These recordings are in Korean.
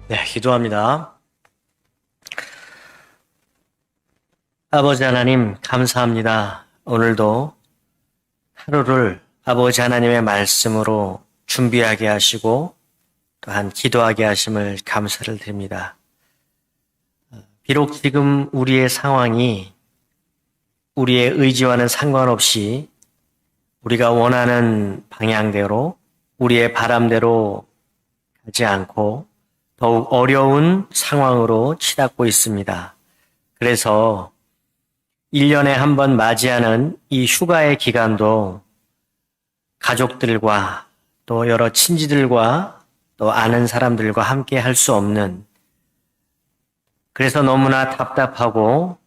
네, 기도합니다. 아버지 하나님, 감사합니다. 오늘도 하루를 아버지 하나님의 말씀으로 준비하게 하시고 또한 기도하게 하심을 감사를 드립니다. 비록 지금 우리의 상황이 우리의 의지와는 상관없이 우리가 원하는 방향대로 우리의 바람대로 가지 않고 더욱 어려운 상황으로 치닫고 있습니다. 그래서 1년에 한 번 맞이하는 이 휴가의 기간도 가족들과 또 여러 친지들과 또 아는 사람들과 함께 할 수 없는, 그래서 너무나 답답하고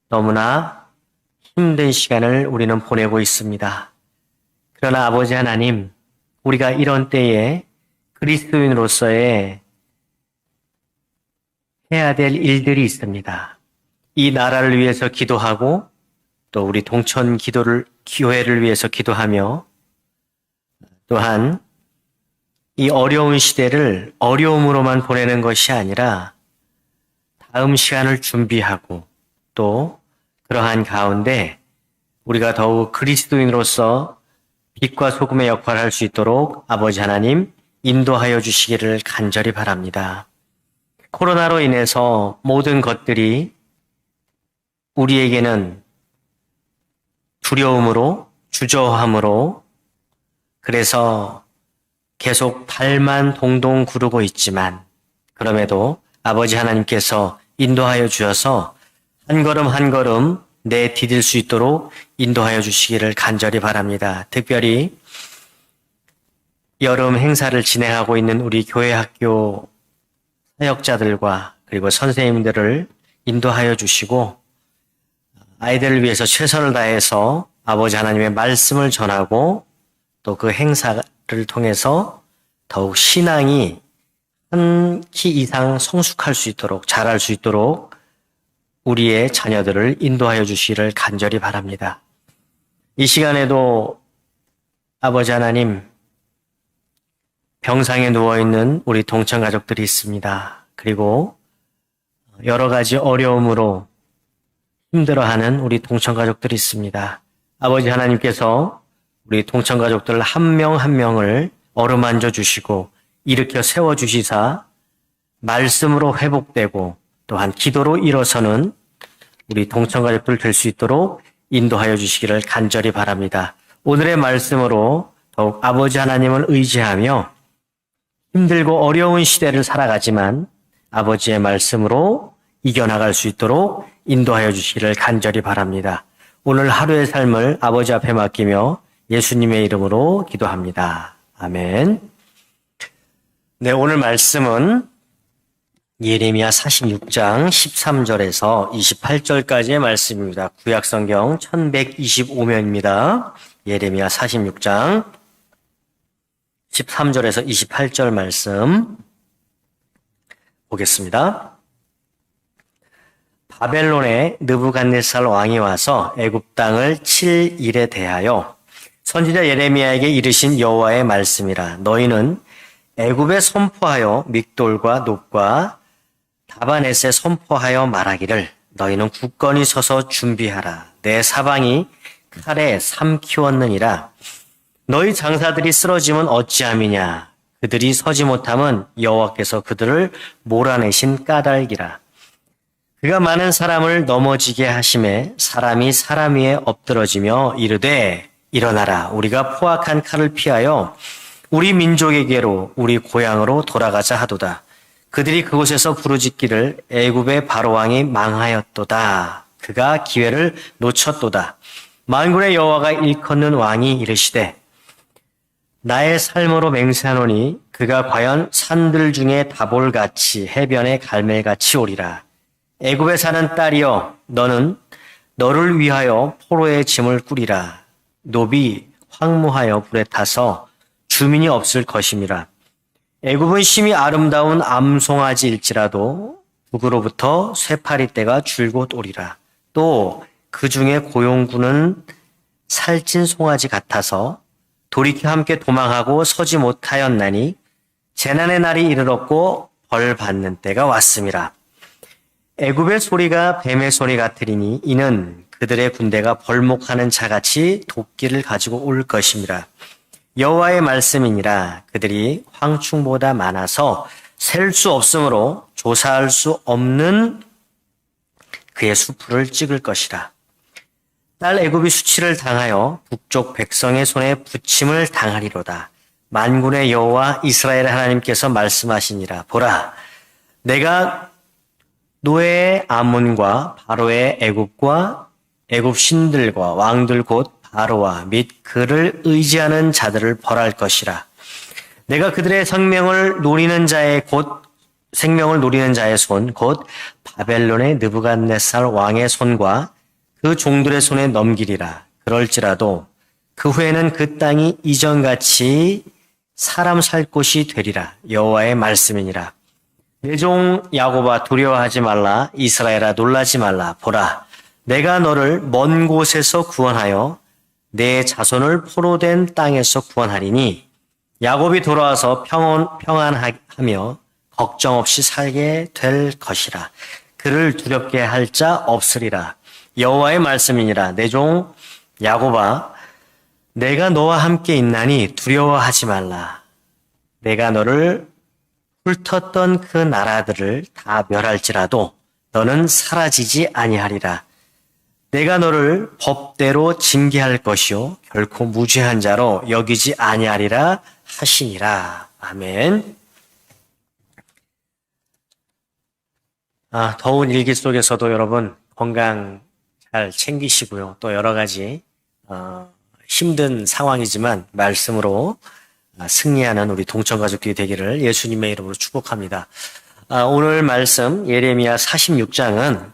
너무나 힘든 시간을 우리는 보내고 있습니다. 그러나 아버지 하나님, 우리가 이런 때에 그리스도인으로서의 해야 될 일들이 있습니다. 이 나라를 위해서 기도하고 또 우리 동천 교회를 위해서 기도하며 또한 이 어려운 시대를 어려움으로만 보내는 것이 아니라 다음 시간을 준비하고 또 그러한 가운데 우리가 더욱 그리스도인으로서 빛과 소금의 역할을 할 수 있도록 아버지 하나님 인도하여 주시기를 간절히 바랍니다. 코로나로 인해서 모든 것들이 우리에게는 두려움으로, 주저함으로, 그래서 계속 발만 동동 구르고 있지만 그럼에도 아버지 하나님께서 인도하여 주셔서 한 걸음 한 걸음 내디딜 수 있도록 인도하여 주시기를 간절히 바랍니다. 특별히 여름 행사를 진행하고 있는 우리 교회 학교 사역자들과 그리고 선생님들을 인도하여 주시고 아이들을 위해서 최선을 다해서 아버지 하나님의 말씀을 전하고 또 그 행사를 통해서 더욱 신앙이 한 키 이상 성숙할 수 있도록 자랄 수 있도록 우리의 자녀들을 인도하여 주시기를 간절히 바랍니다. 이 시간에도 아버지 하나님 병상에 누워있는 우리 동천 가족들이 있습니다. 그리고 여러 가지 어려움으로 힘들어하는 우리 동천 가족들이 있습니다. 아버지 하나님께서 우리 동천 가족들 한 명 한 명을 어루만져 주시고 일으켜 세워주시사 말씀으로 회복되고 또한 기도로 일어서는 우리 동천 가족들 될 수 있도록 인도하여 주시기를 간절히 바랍니다. 오늘의 말씀으로 더욱 아버지 하나님을 의지하며 힘들고 어려운 시대를 살아가지만 아버지의 말씀으로 이겨나갈 수 있도록 인도하여 주시기를 간절히 바랍니다. 오늘 하루의 삶을 아버지 앞에 맡기며 예수님의 이름으로 기도합니다. 아멘. 네, 오늘 말씀은 예레미야 46장 13절에서 28절까지의 말씀입니다. 구약성경 1125면입니다. 예레미야 46장 13절에서 28절 말씀 보겠습니다. 바벨론의 느부갓네살 왕이 와서 애굽 땅을 칠 일에 대하여 선지자 예레미야에게 이르신 여호와의 말씀이라. 너희는 애굽에 선포하여 믹돌과 놋과 다바넷에 선포하여 말하기를 너희는 굳건히 서서 준비하라. 내 사방이 칼에 삼키웠느니라. 너희 장사들이 쓰러지면 어찌함이냐. 그들이 서지 못함은 여호와께서 그들을 몰아내신 까닭이라. 그가 많은 사람을 넘어지게 하심에 사람이 사람 위에 엎드러지며 이르되 일어나라. 우리가 포악한 칼을 피하여 우리 민족에게로 우리 고향으로 돌아가자 하도다. 그들이 그곳에서 부르짖기를 애굽의 바로왕이 망하였도다. 그가 기회를 놓쳤도다. 만군의 여호와가 일컫는 왕이 이르시되 나의 삶으로 맹세하노니 그가 과연 산들 중에 다볼같이 해변의 갈멜같이 오리라. 애굽에 사는 딸이여 너는 너를 위하여 포로의 짐을 꾸리라. 노비 황무하여 불에 타서 주민이 없을 것임이라. 애굽은 심히 아름다운 암송아지일지라도 북으로부터 쇠파리떼가 줄곧 오리라. 또 그 중에 고용군은 살찐 송아지 같아서 돌이켜 함께 도망하고 서지 못하였나니 재난의 날이 이르렀고 벌 받는 때가 왔음이라. 애굽의 소리가 뱀의 소리 같으리니 이는 그들의 군대가 벌목하는 자같이 도끼를 가지고 올 것임이라. 여호와의 말씀이니라. 그들이 황충보다 많아서 셀 수 없으므로 조사할 수 없는 그의 수풀을 찍을 것이라. 딸 애굽이 수치를 당하여 북쪽 백성의 손에 부침을 당하리로다. 만군의 여호와 이스라엘 하나님께서 말씀하시니라. 보라, 내가 노예의 아몬과 바로의 애굽과 애굽 신들과 왕들 곧 바로와 및 그를 의지하는 자들을 벌할 것이라. 내가 그들의 생명을 노리는 자의 손 곧 바벨론의 느부갓네살 왕의 손과 그 종들의 손에 넘기리라. 그럴지라도 그 후에는 그 땅이 이전같이 사람 살 곳이 되리라. 여호와의 말씀이니라. 내 종 야곱아 두려워하지 말라. 이스라엘아 놀라지 말라. 보라, 내가 너를 먼 곳에서 구원하여 내 자손을 포로된 땅에서 구원하리니 야곱이 돌아와서 평안하며 걱정 없이 살게 될 것이라. 그를 두렵게 할 자 없으리라. 여호와의 말씀이니라. 내 종 야곱아, 내가 너와 함께 있나니 두려워하지 말라. 내가 너를 훑었던 그 나라들을 다 멸할지라도 너는 사라지지 아니하리라. 내가 너를 법대로 징계할 것이요 결코 무죄한 자로 여기지 아니하리라 하시니라. 아멘. 더운 일기 속에서도 여러분 건강 잘 챙기시고요. 또 여러 가지 힘든 상황이지만 말씀으로 승리하는 우리 동천가족들이 되기를 예수님의 이름으로 축복합니다. 오늘 말씀 예레미야 46장은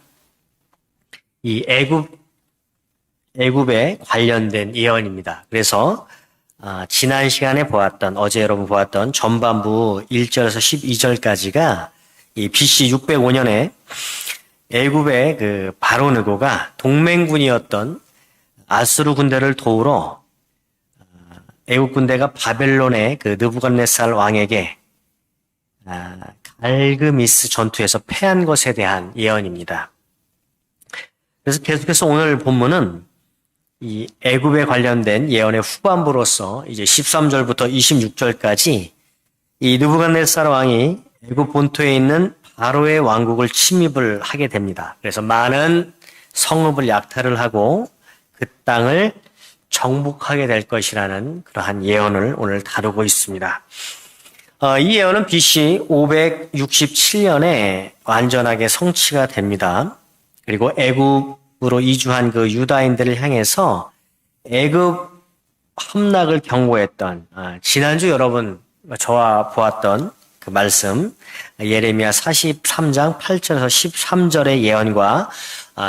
이 애굽에 관련된 예언입니다. 그래서 지난 시간에 어제 여러분 보았던 전반부 1절에서 12절까지가 이 BC 605년에 애굽의 그 바로 느고가 동맹군이었던 아수르 군대를 도우러 애굽 군대가 바벨론의 그 느부갓네살 왕에게 갈그미스 전투에서 패한 것에 대한 예언입니다. 그래서 계속해서 오늘 본문은 이 애굽에 관련된 예언의 후반부로서 이제 13절부터 26절까지 이 느부갓네살 왕이 애굽 본토에 있는 바로의 왕국을 침입을 하게 됩니다. 그래서 많은 성읍을 약탈을 하고 그 땅을 정복하게 될 것이라는 그러한 예언을 오늘 다루고 있습니다. 이 예언은 BC 567년에 완전하게 성취가 됩니다. 그리고 애굽으로 이주한 그 유다인들을 향해서 애굽 함락을 경고했던 지난주 여러분 저와 보았던 그 말씀 예레미야 43장 8절에서 13절의 예언과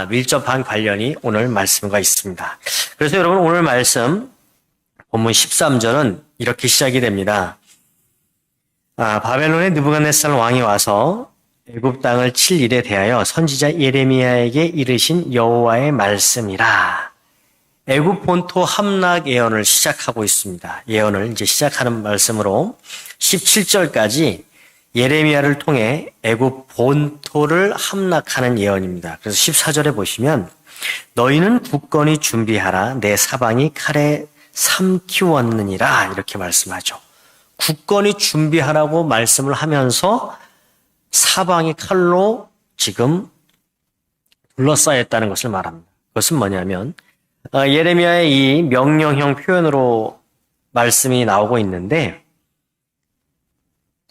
밀접한 관련이 오늘 말씀과 있습니다. 그래서 여러분 오늘 말씀 본문 13절은 이렇게 시작이 됩니다. 바벨론의 느부갓네살 왕이 와서 애굽 땅을 칠 일에 대하여 선지자 예레미야에게 이르신 여호와의 말씀이라. 애굽 본토 함락 예언을 시작하고 있습니다. 예언을 이제 시작하는 말씀으로 17절까지 예레미야를 통해 애굽 본토를 함락하는 예언입니다. 그래서 14절에 보시면 너희는 굳건히 준비하라. 내 사방이 칼에 삼키웠느니라. 이렇게 말씀하죠. 굳건히 준비하라고 말씀을 하면서 사방이 칼로 지금 둘러싸였다는 것을 말합니다. 그것은 뭐냐면 예레미야의 이 명령형 표현으로 말씀이 나오고 있는데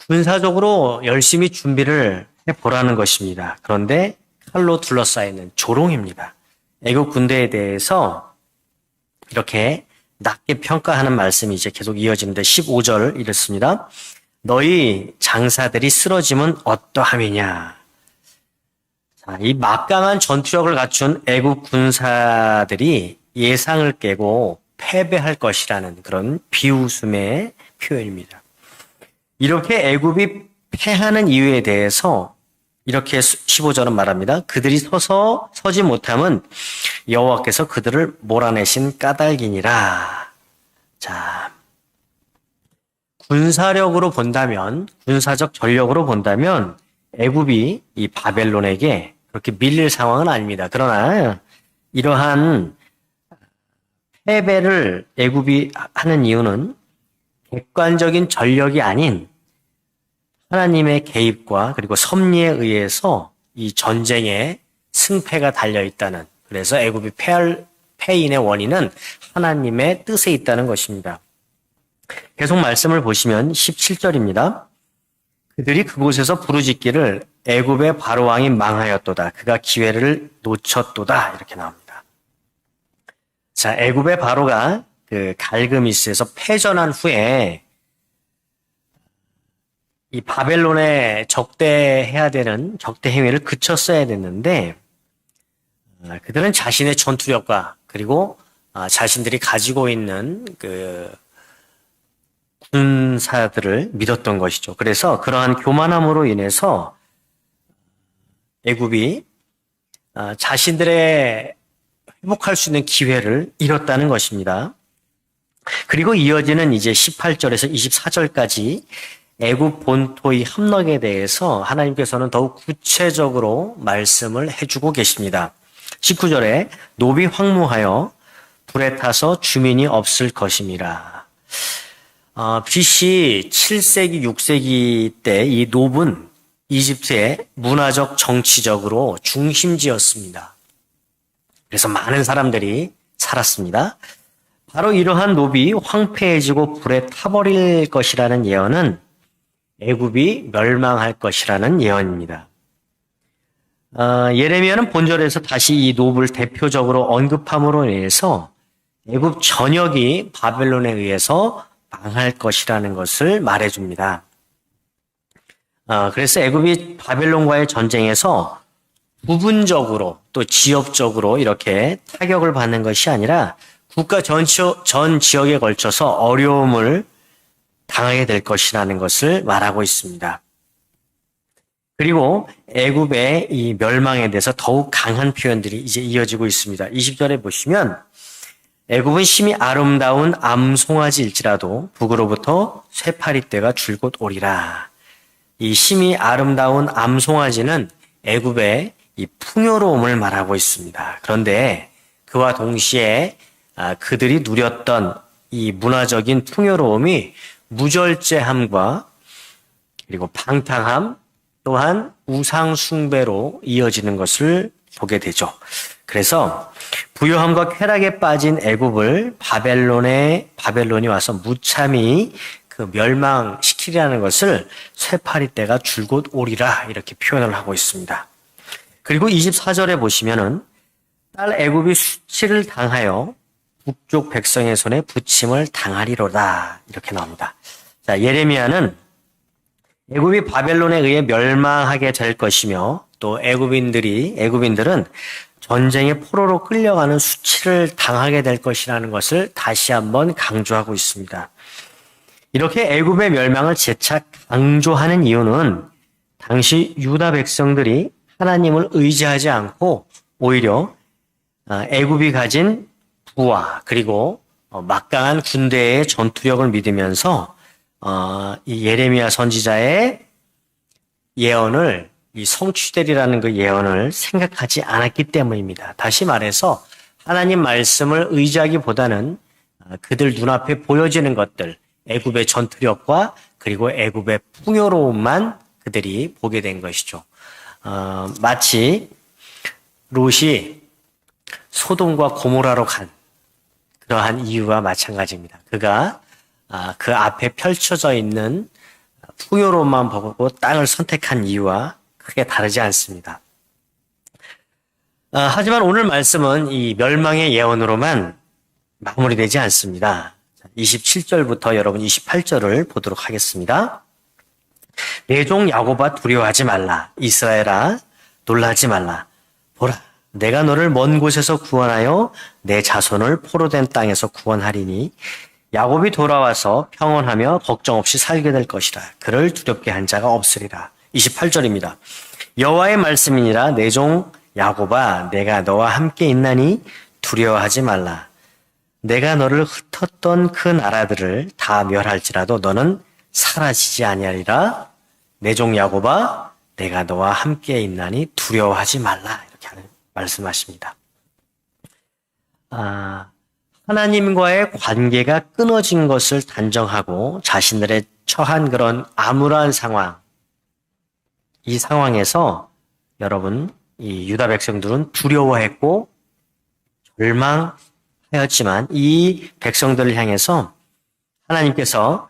군사적으로 열심히 준비를 해보라는 것입니다. 그런데 칼로 둘러싸이는 조롱입니다. 애국 군대에 대해서 이렇게 낮게 평가하는 말씀이 이제 계속 이어지는데 15절 이렇습니다. 너희 장사들이 쓰러지면 어떠함이냐. 자, 이 막강한 전투력을 갖춘 애국 군사들이 예상을 깨고 패배할 것이라는 그런 비웃음의 표현입니다. 이렇게 애굽이 패하는 이유에 대해서 이렇게 15절은 말합니다. 그들이 서지 못함은 여호와께서 그들을 몰아내신 까닭이니라. 자, 군사력으로 본다면, 군사적 전력으로 본다면 애굽이 이 바벨론에게 그렇게 밀릴 상황은 아닙니다. 그러나 이러한 패배를 애굽이 하는 이유는 객관적인 전력이 아닌 하나님의 개입과 그리고 섭리에 의해서 이 전쟁에 승패가 달려 있다는, 그래서 애굽이 패인의 원인은 하나님의 뜻에 있다는 것입니다. 계속 말씀을 보시면 17절입니다. 그들이 그곳에서 부르짖기를 애굽의 바로왕이 망하였도다. 그가 기회를 놓쳤도다. 이렇게 나옵니다. 자, 애굽의 바로가 그 갈그미스에서 패전한 후에 이 바벨론에 적대해야 되는 적대 행위를 그쳤어야 됐는데 그들은 자신의 전투력과 그리고 자신들이 가지고 있는 그 군사들을 믿었던 것이죠. 그래서 그러한 교만함으로 인해서 애굽이 자신들의 회복할 수 있는 기회를 잃었다는 것입니다. 그리고 이어지는 이제 18절에서 24절까지 애굽 본토의 함락에 대해서 하나님께서는 더욱 구체적으로 말씀을 해주고 계십니다. 19절에 노비 황무하여 불에 타서 주민이 없을 것임이라. BC 7세기, 6세기 때 이 노브는 이집트의 문화적, 정치적으로 중심지였습니다. 그래서 많은 사람들이 살았습니다. 바로 이러한 노비 황폐해지고 불에 타버릴 것이라는 예언은 애굽이 멸망할 것이라는 예언입니다. 예레미야는 본절에서 다시 이 노브를 대표적으로 언급함으로 인해서 애굽 전역이 바벨론에 의해서 망할 것이라는 것을 말해줍니다. 그래서 애굽이 바벨론과의 전쟁에서 부분적으로 또 지역적으로 이렇게 타격을 받는 것이 아니라 국가 전 지역에 걸쳐서 어려움을 당하게 될 것이라는 것을 말하고 있습니다. 그리고 애굽의 이 멸망에 대해서 더욱 강한 표현들이 이제 이어지고 있습니다. 20절에 보시면 애굽은 심히 아름다운 암송아지일지라도 북으로부터 쇠파리떼가 줄곧 오리라. 이 심히 아름다운 암송아지는 애굽의 이 풍요로움을 말하고 있습니다. 그런데 그와 동시에 그들이 누렸던 이 문화적인 풍요로움이 무절제함과 그리고 방탕함 또한 우상 숭배로 이어지는 것을 보게 되죠. 그래서 부요함과 쾌락에 빠진 애굽을 바벨론이 와서 무참히 그 멸망시키려는 것을 쇠파리떼가 줄곧 오리라 이렇게 표현을 하고 있습니다. 그리고 24절에 보시면은 딸 애굽이 수치를 당하여 북쪽 백성의 손에 부침을 당하리로다 이렇게 나옵니다. 자, 예레미야는 애굽이 바벨론에 의해 멸망하게 될 것이며 또 애굽인들은 전쟁의 포로로 끌려가는 수치를 당하게 될 것이라는 것을 다시 한번 강조하고 있습니다. 이렇게 애굽의 멸망을 재차 강조하는 이유는 당시 유다 백성들이 하나님을 의지하지 않고 오히려 애굽이 가진 부와 그리고 막강한 군대의 전투력을 믿으면서 이 예레미야 선지자의 예언을 이 성취되리라는 그 예언을 생각하지 않았기 때문입니다. 다시 말해서 하나님 말씀을 의지하기보다는 그들 눈앞에 보여지는 것들, 애굽의 전투력과 그리고 애굽의 풍요로움만 그들이 보게 된 것이죠. 마치 롯이 소돔과 고모라로 간 그러한 이유와 마찬가지입니다. 그가 그 앞에 펼쳐져 있는 풍요로움만 보고 땅을 선택한 이유와 크게 다르지 않습니다. 하지만 오늘 말씀은 이 멸망의 예언으로만 마무리되지 않습니다. 27절부터 여러분 28절을 보도록 하겠습니다. 내 종 야곱아 두려워하지 말라. 이스라엘아 놀라지 말라. 보라 내가 너를 먼 곳에서 구원하여 내 자손을 포로된 땅에서 구원하리니 야곱이 돌아와서 평온하며 걱정 없이 살게 될 것이라. 그를 두렵게 한 자가 없으리라. 28절입니다. 여호와의 말씀이니라. 내 종 야곱아 내가 너와 함께 있나니 두려워하지 말라. 내가 너를 흩었던 그 나라들을 다 멸할지라도 너는 사라지지 아니하리라. 내 종 야곱아, 내가 너와 함께 있나니 두려워하지 말라. 이렇게 말씀하십니다. 하나님과의 관계가 끊어진 것을 단정하고 자신들의 처한 그런 암울한 상황, 이 상황에서 여러분, 이 유다 백성들은 두려워했고 절망하였지만 이 백성들을 향해서 하나님께서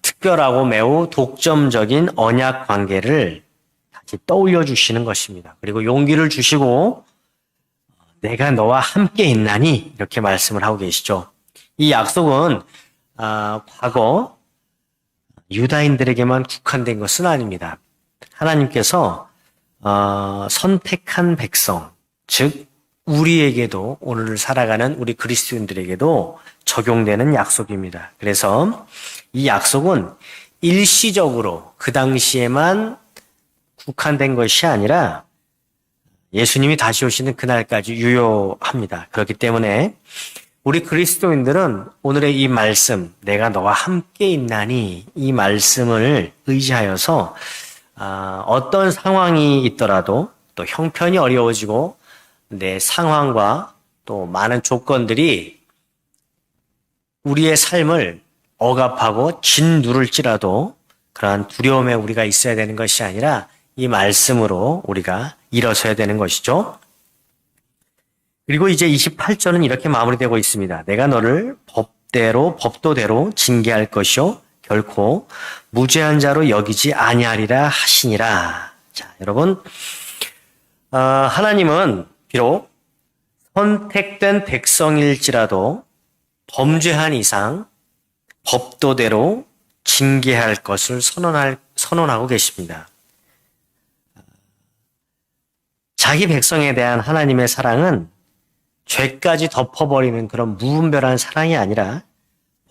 특별하고 매우 독점적인 언약 관계를 다시 떠올려 주시는 것입니다. 그리고 용기를 주시고 내가 너와 함께 있나니 이렇게 말씀을 하고 계시죠. 이 약속은 과거 유다인들에게만 국한된 것은 아닙니다. 하나님께서 선택한 백성, 즉 우리에게도 오늘 살아가는 우리 그리스도인들에게도 적용되는 약속입니다. 그래서 이 약속은 일시적으로 그 당시에만 국한된 것이 아니라 예수님이 다시 오시는 그날까지 유효합니다. 그렇기 때문에 우리 그리스도인들은 오늘의 이 말씀, 내가 너와 함께 있나니 이 말씀을 의지하여서 어떤 상황이 있더라도 또 형편이 어려워지고 내 상황과 또 많은 조건들이 우리의 삶을 억압하고 짓누를지라도 그러한 두려움에 우리가 있어야 되는 것이 아니라 이 말씀으로 우리가 일어서야 되는 것이죠. 그리고 이제 28절은 이렇게 마무리되고 있습니다. 내가 너를 법도대로 징계할 것이요 결코 무죄한 자로 여기지 아니하리라 하시니라. 자, 여러분, 하나님은 비록 선택된 백성일지라도 범죄한 이상 법도대로 징계할 것을 선언하고 계십니다. 자기 백성에 대한 하나님의 사랑은 죄까지 덮어버리는 그런 무분별한 사랑이 아니라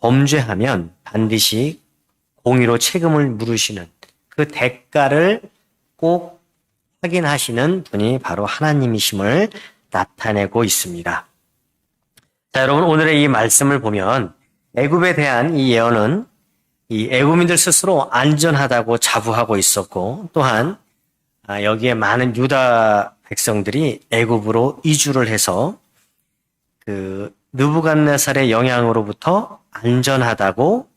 범죄하면 반드시 공의로 책임을 물으시는 그 대가를 꼭 확인하시는 분이 바로 하나님이심을 나타내고 있습니다. 자, 여러분, 오늘의 이 말씀을 보면 애굽에 대한 이 예언은 이 애굽인들 스스로 안전하다고 자부하고 있었고 또한 여기에 많은 유다 백성들이 애굽으로 이주를 해서 그 느부갓네살의 영향으로부터 안전하다고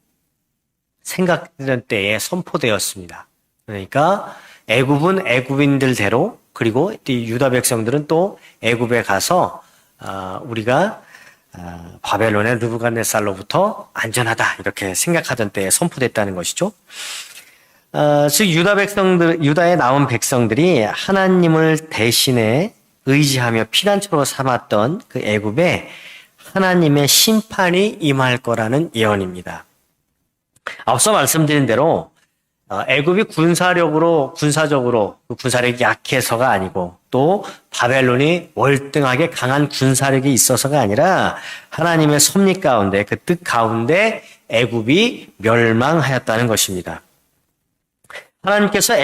생각되는 때에 선포되었습니다. 그러니까 애굽은 애굽인들대로 그리고 이 유다 백성들은 또 애굽에 가서 우리가 바벨론의 느부갓네살로부터 안전하다 이렇게 생각하던 때에 선포됐다는 것이죠. 즉 유다에 나온 백성들이 하나님을 대신에 의지하며 피난처로 삼았던 그 애굽에 하나님의 심판이 임할 거라는 예언입니다. 앞서 말씀드린 대로 애굽이 군사적으로 군사력이 약해서가 아니고 또 바벨론이 월등하게 강한 군사력이 있어서가 아니라 하나님의 섭리 가운데 그 뜻 가운데 애굽이 멸망하였다는 것입니다. 하나님께서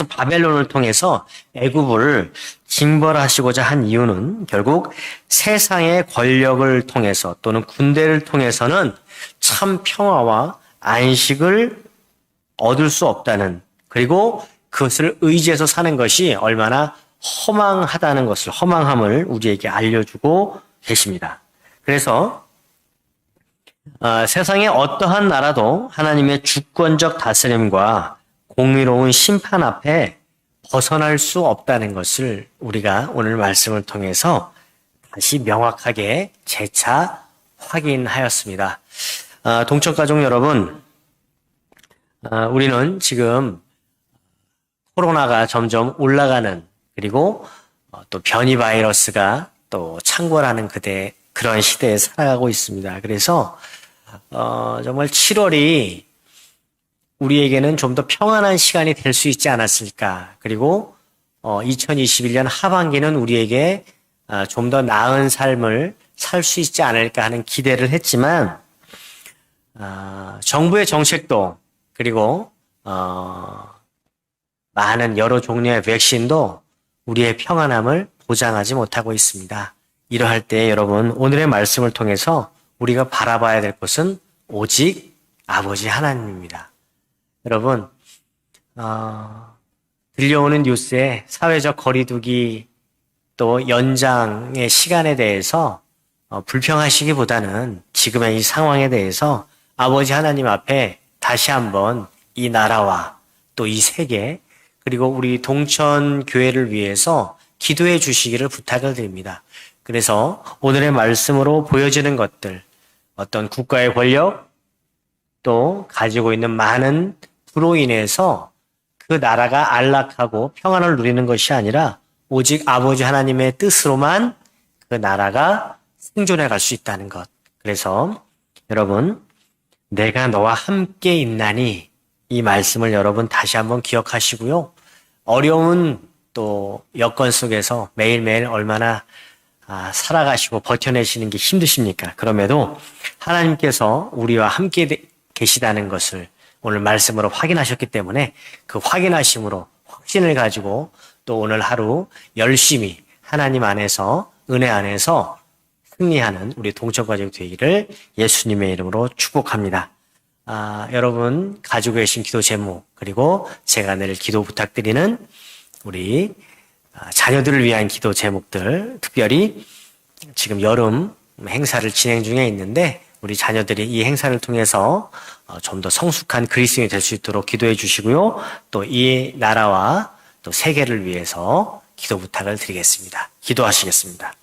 바벨론을 통해서 애굽을 징벌하시고자 한 이유는 결국 세상의 권력을 통해서 또는 군대를 통해서는 참 평화와 안식을 얻을 수 없다는, 그리고 그것을 의지해서 사는 것이 얼마나 허망하다는 것을, 허망함을 우리에게 알려주고 계십니다. 그래서 세상의 어떠한 나라도 하나님의 주권적 다스림과 공의로운 심판 앞에 벗어날 수 없다는 것을 우리가 오늘 말씀을 통해서 다시 명확하게 재차 확인하였습니다. 동천가족 여러분, 우리는 지금 코로나가 점점 올라가는, 그리고 또 변이 바이러스가 또 창궐하는 그런 시대에 살아가고 있습니다. 그래서 정말 7월이 우리에게는 좀 더 평안한 시간이 될 수 있지 않았을까. 그리고 2021년 하반기는 우리에게 좀 더 나은 삶을 살 수 있지 않을까 하는 기대를 했지만 정부의 정책도 그리고 많은 여러 종류의 백신도 우리의 평안함을 보장하지 못하고 있습니다. 이러할 때 여러분, 오늘의 말씀을 통해서 우리가 바라봐야 될 것은 오직 아버지 하나님입니다. 여러분, 들려오는 뉴스에 사회적 거리두기 또 연장의 시간에 대해서 불평하시기보다는 지금의 이 상황에 대해서 아버지 하나님 앞에 다시 한번 이 나라와 또 이 세계 그리고 우리 동천 교회를 위해서 기도해 주시기를 부탁을 드립니다. 그래서 오늘의 말씀으로 보여지는 것들, 어떤 국가의 권력, 또 가지고 있는 많은 부로 인해서 그 나라가 안락하고 평안을 누리는 것이 아니라 오직 아버지 하나님의 뜻으로만 그 나라가 생존해 갈 수 있다는 것. 그래서 여러분, 내가 너와 함께 있나니 이 말씀을 여러분 다시 한번 기억하시고요. 어려운 또 여건 속에서 매일매일 얼마나 살아가시고 버텨내시는 게 힘드십니까? 그럼에도 하나님께서 우리와 함께 계시다는 것을 오늘 말씀으로 확인하셨기 때문에 그 확인하심으로 확신을 가지고 또 오늘 하루 열심히 하나님 안에서 은혜 안에서 승리하는 우리 동천가족 되기를 예수님의 이름으로 축복합니다. 여러분 가지고 계신 기도 제목 그리고 제가 늘 기도 부탁드리는 우리 자녀들을 위한 기도 제목들 특별히 지금 여름 행사를 진행 중에 있는데 우리 자녀들이 이 행사를 통해서 좀 더 성숙한 그리스도인이 될 수 있도록 기도해 주시고요. 또 이 나라와 또 세계를 위해서 기도 부탁을 드리겠습니다. 기도하시겠습니다.